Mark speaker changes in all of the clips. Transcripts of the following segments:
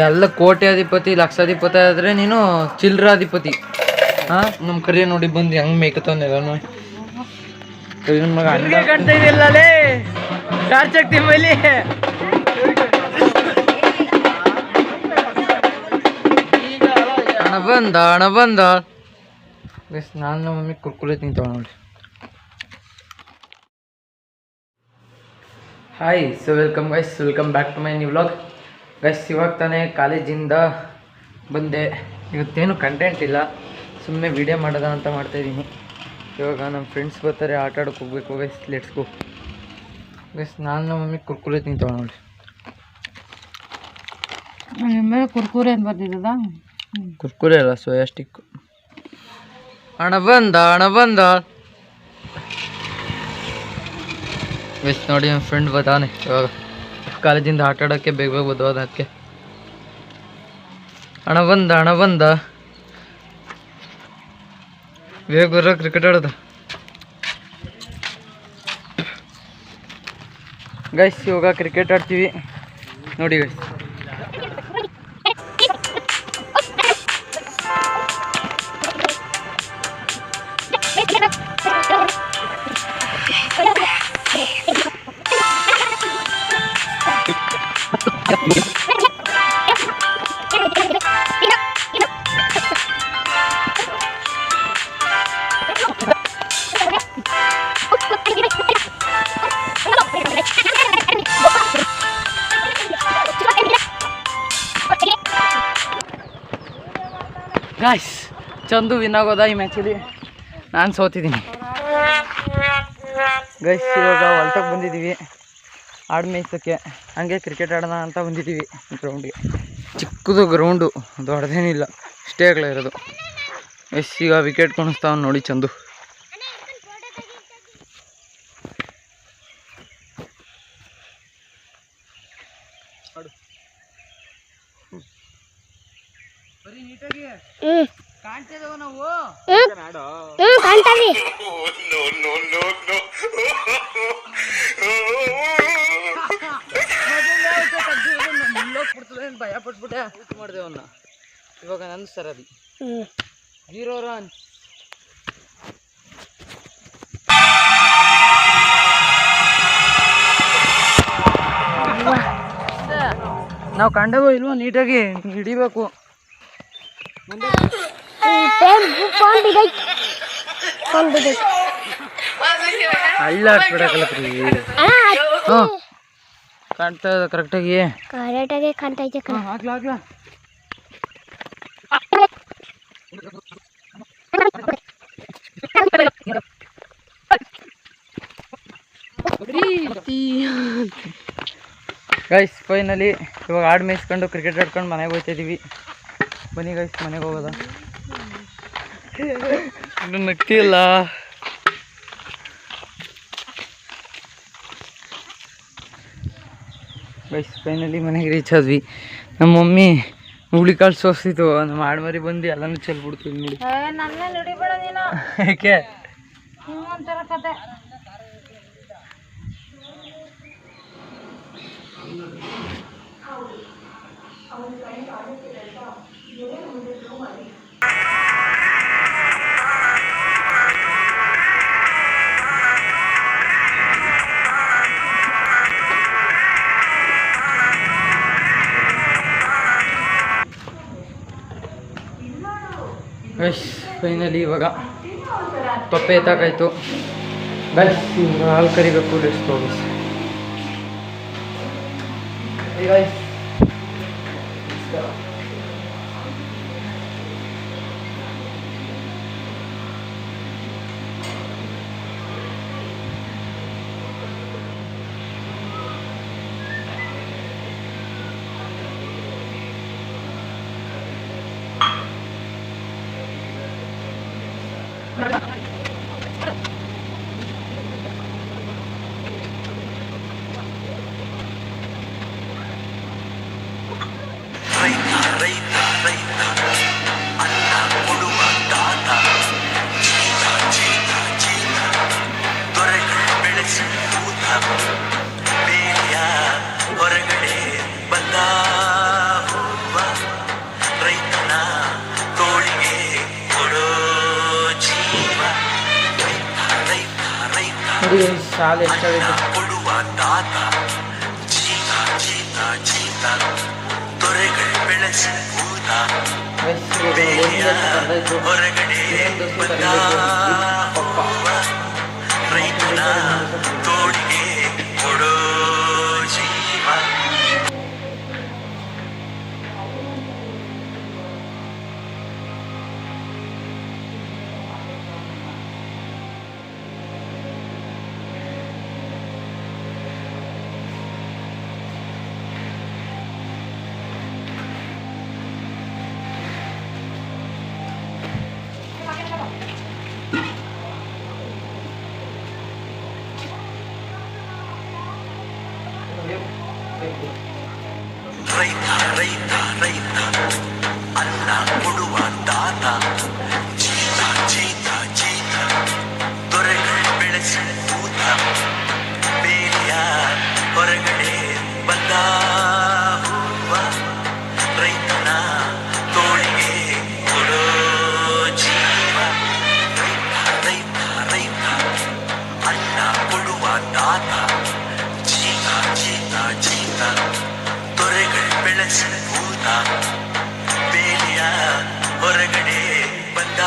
Speaker 1: ಎಲ್ಲ ಕೋಟ್ಯಾಧಿಪತಿ ಲಕ್ಷಾಧಿಪತಿ ಆದ್ರೆ ನೀನು ಚಿಲ್ರಾಧಿಪತಿ. ನಮ್ಮ ಕರಿಯ ನೋಡಿ ಬಂದು ಹೆಂಗ್ ಮೇಯ್ಕತ್ತವನ್ನೆಲ್ಲ ಕರಿಯನ್ ಮಗ ಕಾಣ್ತಾ ಇದೆಯಲ್ಲ ಚಾರ್ಜ್ ಆಗ್ತೀವಿ ಮೈಲಿ. ಹಣ ಬಂದ ನಾನು ನಮ್ಮ ಮಮ್ಮಿ ಕುರ್ಕುರೆ ತಿಂತಾವ ನೋಡಿ. Hi, so welcome back to my new vlog guys. ಇವಾಗ ತಾನೇ ಕಾಲೇಜಿಂದ ಬಂದೆ. ಇವತ್ತೇನು ಕಂಟೆಂಟ್ ಇಲ್ಲ, ಸುಮ್ಮನೆ ವೀಡಿಯೋ ಮಾಡೋದ ಅಂತ ಮಾಡ್ತಾಯಿದ್ದೀನಿ. ಇವಾಗ ನಮ್ಮ ಫ್ರೆಂಡ್ಸ್ ಬರ್ತಾರೆ, ಆಟ ಆಡೋಕೆ ಹೋಗ್ಬೇಕು ಗೈಸ್. Let's go guys. ನಾನು ನಮ್ಮ ಮಮ್ಮಿ ಕುರ್ಕುರೆ ತಿಂತಾವ ನೋಡಿ.
Speaker 2: ಕುರ್ಕುರೆ ಅಂತ ಬರ್ತಿದ್ದದ?
Speaker 1: ಕುರ್ಕುರೆ ಅಲ್ಲ, ಸೋಯಾ ಸ್ಟಿಕ್. ಹಣ ಬಂದ ಗೈಸ್ ನೋಡಿ, ನಮ್ಮ ಫ್ರೆಂಡ್ ಬರ್ತಾನೆ ಇವಾಗ ಕಾಲೇಜಿಂದ ಆಟ ಆಡೋಕ್ಕೆ ಬೇಗ ಬದೋದ. ಅದಕ್ಕೆ ಹಣ ಬಂದ ಬೇಗ ಬರೋ ಕ್ರಿಕೆಟ್ ಆಡೋದು ಗೈಸ್. ಇವಾಗ ಕ್ರಿಕೆಟ್ ಆಡ್ತೀವಿ ನೋಡಿ ಗೈಸ್. ಗಾಯ್ಸ್, ಚಂದು ವಿನ್ ಆಗೋದ ಈ ಮ್ಯಾಚಲ್ಲಿ. ನಾನು ಸೋತಿದ್ದೀನಿ ಗೈಸ್. ಇವಾಗ ಹೊಲ್ತಕ್ಕೆ ಬಂದಿದ್ದೀವಿ ಆಡ್ ಮೇಯ್ಸೋಕ್ಕೆ. ಹಂಗೆ ಕ್ರಿಕೆಟ್ ಆಡೋಣ ಅಂತ ಬಂದಿದ್ದೀವಿ ಗ್ರೌಂಡ್ಗೆ. ಚಿಕ್ಕದು ಗ್ರೌಂಡು, ದೊಡ್ಡದೇನಿಲ್ಲ, ಇಷ್ಟೇ ಆಗಲೇ ಇರೋದು ಗೈಸ್. ಈಗ ವಿಕೆಟ್ ಕಾಣಿಸ್ತಾವ ನೋಡಿ ಚಂದು. ಕಾಣ್ತಿದ್ದೇವೆ ನಾವು. ಭಯ ಪಟ್ಬಿಟ್ಟೆ ಮಾಡಿದೆವು ಅವನ್ನ. ಇವಾಗ ನಂದು ಸರದಿ 0 ರನ್. ನಾವು ಕಂಡವೋ ಇಲ್ವೋ ನೀಟಾಗಿ ಹಿಡಿಬೇಕು. ಹಳ್ಳ ಹಾಕ್ಬಿಡಕಲ್ಲತ್ರಿ. ಕಾಣ್ತಾ ಇದೆ ಕರೆಕ್ಟಾಗಿ ಕಾಣ್ತಾ ಇದೆ. ಹಾಕ್ಲಾ ಗೈಸ್. ಫೈನಲಿ ಇವಾಗ ಆಡ್ ಮೇಯಿಸ್ಕೊಂಡು ಕ್ರಿಕೆಟ್ ಆಡ್ಕೊಂಡು ಮನೆಗೆ ಹೋಗ್ತಾಯಿದ್ದೀವಿ. ಬನ್ನಿ ಗೈಸ್, ಮನೆಗೆ ಹೋಗೋದ. ಇನ್ನು ನಗ್ತಿಲ್ಲ. ಗೈಸ್ ಫೈನಲಿ ಮನೆಗೆ ರೀಚ್ ಆದ್ವಿ. ನಮ್ಮ ಮಮ್ಮಿ ಹುಳಿ ಕಾಳು ಸೋಸ್ತಿತ್ತು, ನಮ್ಮ ಆಡ್ಮರಿ ಬಂದು ಎಲ್ಲನೂ ಚೆಲ್ಬಿಡ್ತೀವಿ ನೋಡಿ. ಯಾಕೆ ಗೈಸ್ ಫೈನಲಿ ಇವಾಗ ತೊಪ್ಪೆ ಎತ್ತಾಕಾಯ್ತು ಗೈಸ್. ಈಗ ಹಾಲು ಕರಿಬೇಕು. Let's go guys. ಹೊರಗಡೆ ಬಂದ ನೋಡಿ ಸಾಲ ಎಷ್ಟಾಗೈತೆ.
Speaker 3: ರೈತ ರೈತ ರೈತ ಅನ್ನ ಕೊಡುವ ದಾತ ಜೀತ ಜೀತ ಜೀತ ದೊರೆಗಳು ಬೆಳೆಸಿ ಭೂತ ಬೇಲಿಯ ಹೊರಗಡೆ ಬಂದ ಹೂವ ರೈತನ ತೋಳಿಗೆ ಕೊಡೋ ಜೀವ ರೈತ ರೈತ ರೈತ ಅನ್ನ ಕೊಡುವ ದಾತ ಜೀತ ಜೀತ ಜೀತ ದೊರೆಗಳು ಬೆಳೆಸಿ ಭೂತ ಬೇಲಿಯ ಹೊರಗಡೆ ಬಂದ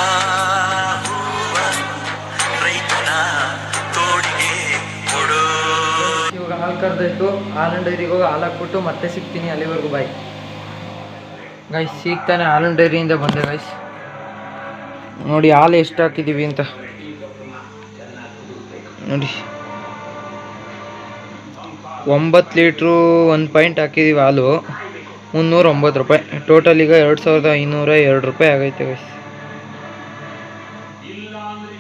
Speaker 3: ಹೂವ ರೈತನ ತೋಳಿಗೆ ಕೊಡೋ.
Speaker 1: ಇವಾಗ ಹಾಲು ಕರೆದಾಯ್ತು. ಹಾಲಿನ ಡೈರಿಗೆ ಹೋಗಿ ಹಾಲು ಹಾಕ್ಬಿಟ್ಟು ಮತ್ತೆ ಸಿಗ್ತೀನಿ. ಅಲ್ಲಿವರೆಗೂ ಬಾಯ್ ಗೈಸ್. ಸಿಗ್ತಾನೆ ಹಾಲಿನ ಡೈರಿಯಿಂದ ಬಂದೆ ಗೈಸ್. ನೋಡಿ ಹಾಲು ಎಷ್ಟು ಹಾಕಿದ್ದೀವಿ ಅಂತ ನೋಡಿ. 9 ಲೀಟ್ರು 1 ಪಾಯಿಂಟ್ ಹಾಕಿದ್ದೀವಿ ಹಾಲು. 309 ರೂಪಾಯಿ ಟೋಟಲ್. ಈಗ 2502 ರೂಪಾಯಿ ಆಗೈತೆ ಗೈಸ್.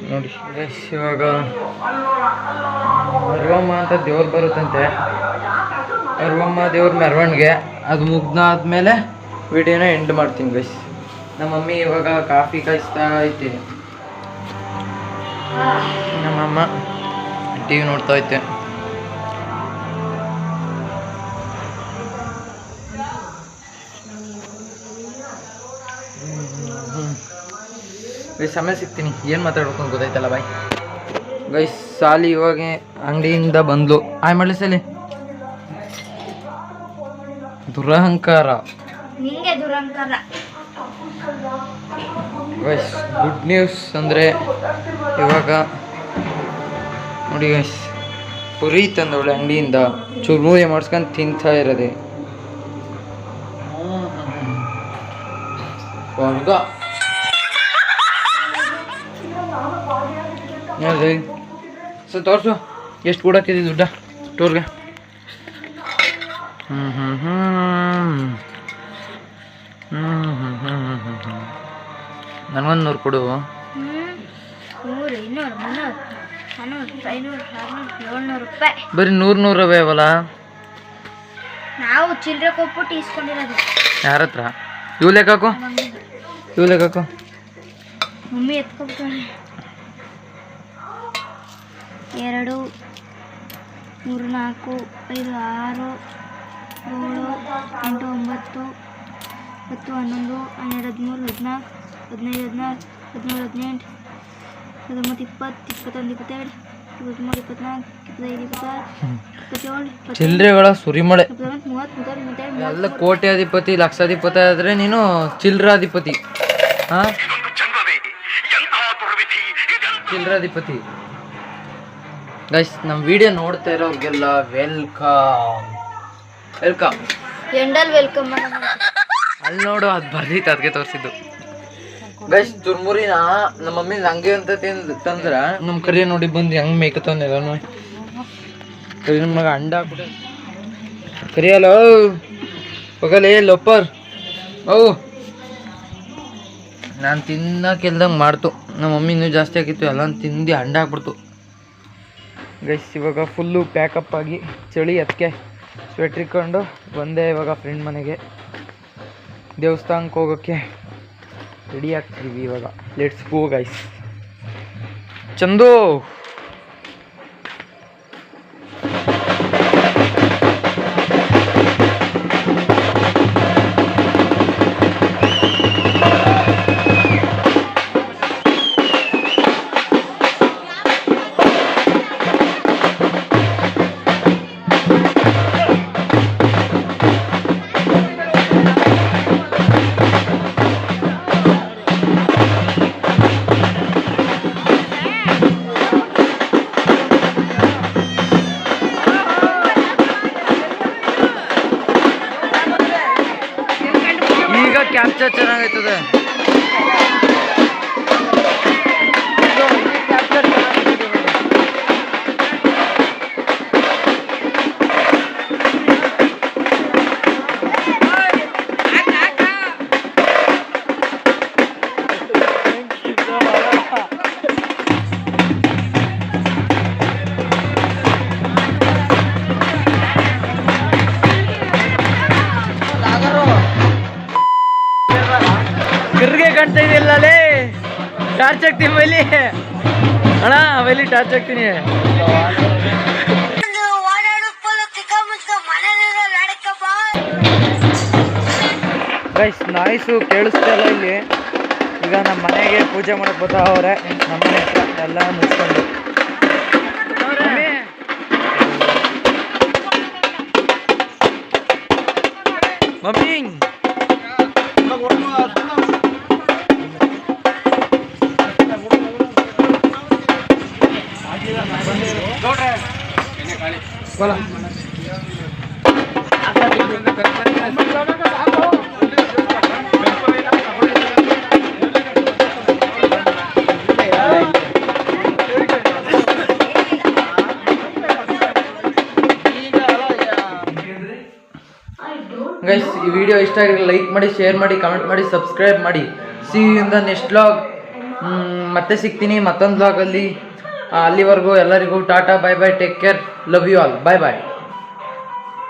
Speaker 1: ನೋಡಿ ಗೈಸ್, ಇವಾಗ ಅರ್ವಮ್ಮ ಅಂತ ದೇವ್ರು ಬರುತ್ತಂತೆ. ಅರ್ವಮ್ಮ ದೇವ್ರ ಮೆರವಣಿಗೆ ಅದು ಮುಗ್ದಾದ್ಮೇಲೆ ವಿಡಿಯೋನ ಎಂಡ್ ಮಾಡ್ತೀನಿ ಗೈಸ್. ನಮ್ಮ ಮಮ್ಮಿ ಇವಾಗ ಕಾಫಿ ಕಾಯಿಸ್ತಾ ಐತೆ. ನಮ್ಮಮ್ಮ ಟಿ ವಿ ನೋಡ್ತಾ ಐತೆ. ಗೈಸ್ ಸಮಯ ಸಿಗ್ತೀನಿ. ಏನು ಮಾತಾಡ್ಬೇಕು ಅಂತ ಗೊತ್ತಾಯ್ತಲ್ಲ ಬಾಯ್. ಗೈಸ್ ಸಾಲಿ ಇವಾಗ ಅಂಗಡಿಯಿಂದ ಬಂದ್ಲು. ಆಯ್ ಮಾಡಲಿ ಸಾಲಿ ದುರಹಂಕಾರ. ಗೈಸ್ ಗುಡ್ ನ್ಯೂಸ್ ಅಂದರೆ ಇವಾಗ ನೋಡಿ ಗೈಸ್, ಪುರಿ ತಂದವಳೆ ಅಂಗಡಿಯಿಂದ. ಚುರುಮುರಿ ಮಾಡಿಸ್ಕೊಂಡು ತಿಂತಾ ಇರೋದೆ. ಸರ್ ತೋರಿಸು ಎಷ್ಟು ಕೊಡಾಕಿದ್ದಿ ದುಡ್ಡ ಸ್ಟೋರ್ಗೆ. ನನಗೊಂದು 100 ಕೊಡು.
Speaker 2: 100, 200, 300, 400, 500, 600, 700 ರೂಪಾಯಿ.
Speaker 1: ಬರೀ 100 ಅವೇ ಅವಲ್ಲ.
Speaker 2: ನಾವು ಚಿಲ್ಲರೆ ಕೊಟ್ಬಿಟ್ಟು ಇಸ್ಕೊಂಡಿರೋದು.
Speaker 1: ಯಾರ ಹತ್ರ? ಇವು ಲೆಕ್ಕಾಕು, ಇವು ಲೆಕ್ಕಾಕು.
Speaker 2: ಮಮ್ಮಿ ಎತ್ಕೊಳ್ತಾಳೆ. 2, 3, 4, 5, 6, 7, 8, 9, 10, 11, 12, 13, 14, 15, 16, 17, 18, 19, 20, 21, 22, 23, 24, 25, 27,
Speaker 1: ಚಿಲ್ಲರೆಗಳ ಸುರಿಮಳೆ.
Speaker 2: 30, 32,
Speaker 1: ಎಲ್ಲ ಕೋಟ್ಯಾಧಿಪತಿ ಲಕ್ಷಾಧಿಪತಿ ಆದರೆ ನೀನು ಚಿಲ್ಲರಾಧಿಪತಿ. ಹಾಂ, ಚಿಲ್ಲರಾಧಿಪತಿ. ಗೈಸ್ ನಮ್ಮ ವಿಡಿಯೋ ನೋಡ್ತಾ ಇರೋರಿಗೆಲ್ಲ ವೆಲ್ಕಮ್ ವೆಲ್ಕಮ್.
Speaker 2: ಎಂಡಲ್ ವೆಲ್ಕಮ್.
Speaker 1: ಅಲ್ಲಿ ನೋಡು, ಅದು ಬರ್ದಿತ್ತು, ಅದಕ್ಕೆ ತೋರಿಸಿದ್ದು. ಗೈಸ್ ಚುರ್ಮುರಿನ ನಮ್ಮ ಮಮ್ಮಿ ಹಂಗೆ ಅಂತ ತಂದ್ರ ನಮ್ಮ ಕರಿಯ ನೋಡಿ ಬಂದು ಹೆಂಗೆ ಮೇಯ್ಕತ್ತವನ್ನೆಲ್ಲ ನೋಡಿ. ಕರಿ ನಮ್ಮ ಮಗ ಅಂಡ ಹಾಕ್ಬಿಟ್ಟೆ. ಕರಿಯಲ್ಲ ಹೋಗಲೇ ಲೊಪ್ಪರ್. ಓ ನಾನು ತಿನ್ನಕ್ಕೆಲ್ದಂಗೆ ಮಾಡ್ತು. ನಮ್ಮ ಮಮ್ಮಿ ಇನ್ನೂ ಜಾಸ್ತಿ ಆಗಿತ್ತು, ಎಲ್ಲ ತಿಂದು ಅಂಡ ಹಾಕ್ಬಿಡ್ತು. ಗೈಸ್ ಇವಾಗ ಫುಲ್ಲು ಪ್ಯಾಕಪ್ ಆಗಿ ಚಳಿ ಅದಕ್ಕೆ ಸ್ವೆಟ್ರ್ ಇಟ್ಕೊಂಡು ಬಂದೆ ಇವಾಗ ಫ್ರೆಂಡ್ ಮನೆಗೆ. ದೇವಸ್ಥಾನಕ್ಕೆ ಹೋಗೋಕ್ಕೆ ರೆಡಿ ಆಗ್ತಿದ್ದೀವಿ ಇವಾಗ. Let's go guys. Chandu capture ಚೆನ್ನಾಗೈತದೆ. ಗರ್ಗೆ ಕಾಣ್ತಾ ಇದೆಯಲ್ಲ ಅಲ್ಲೇ ಟಾರ್ಚ್ ಹಾಕ್ತೀನಿ ಬೈಲಿ ಅಣ್ಣ, ಬೈಲಿ ಟಾರ್ಚ್ ಹಾಕ್ತೀನಿ. ಗೈಸ್ ನಾಯ್ಸು ಕೇಳಿಸ್ತಾ ಇಲ್ಲ ಇಲ್ಲಿ. ಈಗ ನಮ್ಮ ಮನೆಗೆ ಪೂಜೆ ಮಾಡಕ್ ಬರ್ತಾವ್ರೆ. ನಮ್ಮ ಮನೆ ಹತ್ರ ಎಲ್ಲ ಮುಗಿಸ್ಕೊಂಡು ಮಮ್ಮಿ ಗೈಸ್ ಈ ವಿಡಿಯೋ ಇಷ್ಟ ಆಗಿದ್ರೆ ಲೈಕ್ ಮಾಡಿ, ಶೇರ್ ಮಾಡಿ, ಕಮೆಂಟ್ ಮಾಡಿ, ಸಬ್ಸ್ಕ್ರೈಬ್ ಮಾಡಿ. See you in the next vlog. ಮತ್ತೆ ಸಿಗ್ತೀನಿ ಮತ್ತೊಂದು ವ್ಲಾಗಲ್ಲಿ. ಅಲ್ಲಿವರೆಗೂ ಎಲ್ಲರಿಗೂ ಟಾಟಾ, bye bye, take care, love you all, bye bye.